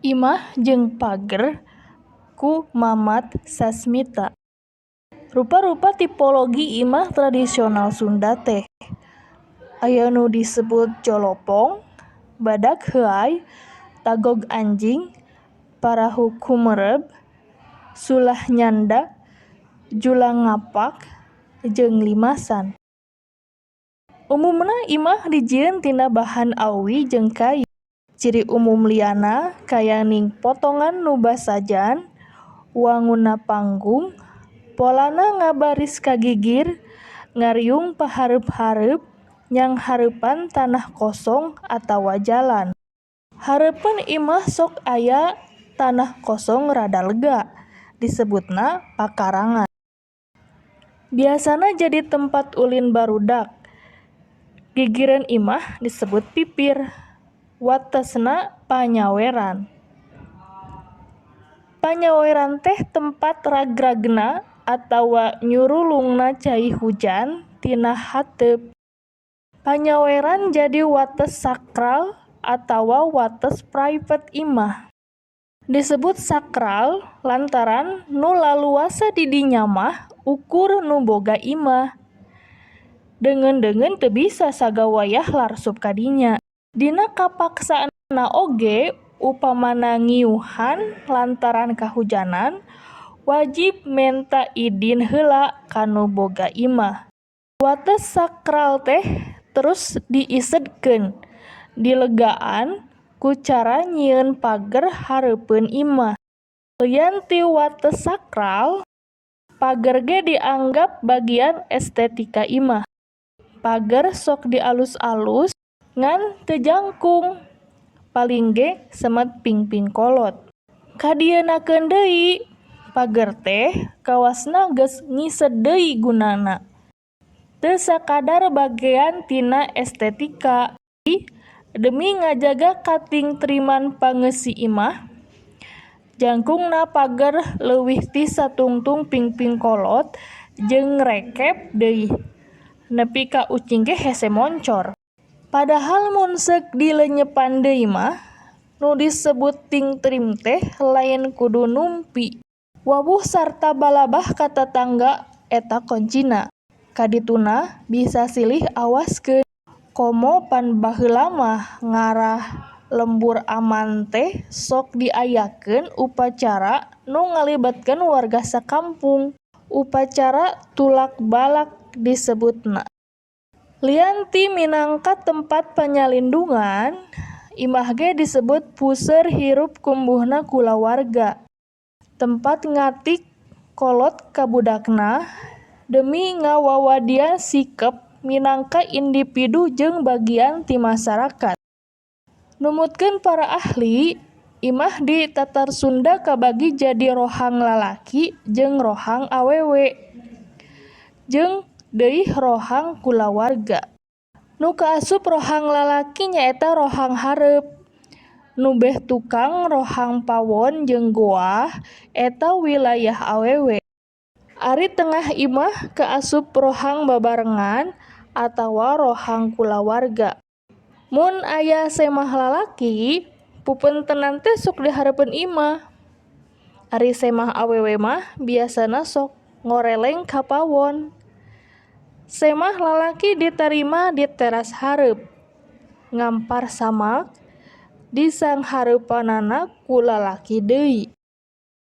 Imah jeung Pager ku Mamat Sasmita. Rupa-rupa tipologi imah tradisional Sunda teh aya nu disebut jolopong, badak heuai, tagog anjing, parahu kumereb, sulah nyanda, julang ngapak, jeung limasan. Umumna imah dijieun tina bahan awi jeung kayu. Ciri umum liana kayaning potongan nu basajan, wangunna panggung, polana ngabaris kagigir, ngariung pahareup-hareup, nyang hareupan tanah kosong atawa jalan. Hareupeun imah sok aya tanah kosong rada lega, disebutna pakarangan. Biasana jadi tempat ulin barudak. Gigireun imah disebut pipir. Watesna panyaweran. Panyaweran teh tempat ragragna atawa nyurulungna cai hujan tina hateup. Panyaweran jadi wates sakral atawa wates private imah. Disebut sakral lantaran nu laluasa di dinya mah ukur nu boga imah. Deungeun-deungeun teu bisa sagawayah larsup ka dinya. Dina kapaksaana oge upamana ngiuhan lantaran kahujanan, wajib menta idin heula kanu boga imah. Wates sakral teh terus diisedkeun, dilegaan ku cara nyieun pager hareupeun imah. Lian ti wates sakral, pager ge dianggap bagian estetika imah. Pager sok dialus-alus ngan teu jangkung, paling ge semet pingping kolot. Kadienakeun deui, pager teh kawasna geus ngised deui gunana. Teu sakadar bagean tina estetika. Demi ngajaga katingtriman pangeussi imah, jangkungna pager leuwih ti satungtung pingping kolot jeung ngrekep deui, nepi ka ucing ge hese moncor. Padahal mun seuk dileunyepan deui mah, nu disebut tingtrim teh lain kudu numpi. Wawuh sarta balabah ka tatangga eta koncina. Kadituna bisa silih awaskeun. Komo pan baheula mah ngarah lembur aman teh sok diayakeun upacara nu ngalibatkeun warga sakampung. Upacara tulak balak disebutna. Lian ti minangka tempat panyalindungan, imah ge disebut puseur hirup kumbuhna kulawarga. Tempat ngatik kolot ka budakna demi ngawawadian sikep minangka individu jeung bagian ti masyarakat. Numutkeun para ahli, imah di tatar Sunda kabagi jadi rohang lalaki jeung rohang awewe. Jeung deui rohang kulawarga. Nu kaasup rohang lalaki nyaeta rohang hareup. Nu beh tukang rohang pawon jeung goah eta wilayah awewe. Ari tengah imah kaasup rohang babarengan atawa rohang kulawarga. Mun aya semah lalaki, pupeuntenan teh sok dihareupeun imah. Ari semah awewe mah biasana sok ngoreleng ka pawon. Semah lalaki ditarima di teras hareup, ngampar samak di sanghareupanana ku lalaki deui.